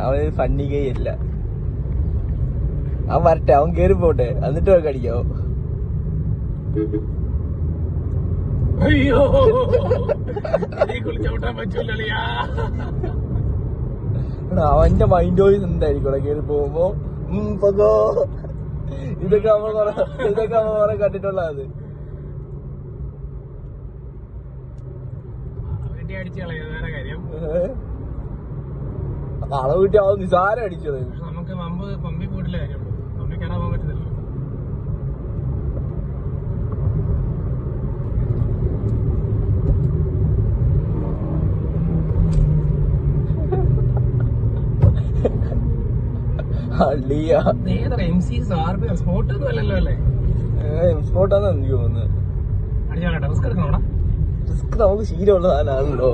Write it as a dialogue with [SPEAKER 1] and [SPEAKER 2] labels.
[SPEAKER 1] അവന് ഫണ്ണികയില്ല. അവൻ വരട്ടെ, അവൻ കേറി പോട്ടെ, എന്നിട്ട് അവൻ കടിക്കാവോ?
[SPEAKER 2] അയ്യോ കുളിച്ചോട്ടാൻ പറ്റൂലളിയാ.
[SPEAKER 1] അവന്റെ മൈൻഡ് വോയിസ് എന്തായിരിക്കും കേറി പോകുമ്പോ? പൊക്കോ. ഇതൊക്കെ നമ്മൾ കുറെ കണ്ടിട്ടുള്ളത്. അളവ് കിട്ടിയ ആവും നിസാരം അടിച്ചത്.
[SPEAKER 2] നമുക്ക് പമ്പി പോയിട്ടില്ല കാര്യമുള്ളൂ, പമ്പി കയറാൻ പോകാൻ പറ്റുന്നില്ല. സ്പോട്ടാന്ന്
[SPEAKER 1] എനിക്ക് തോന്നുന്നത്.
[SPEAKER 2] റിസ്ക് എടുക്കണോടാ.
[SPEAKER 1] റിസ്ക് നമുക്ക് ശീലമുള്ള സാധനമാണല്ലോ.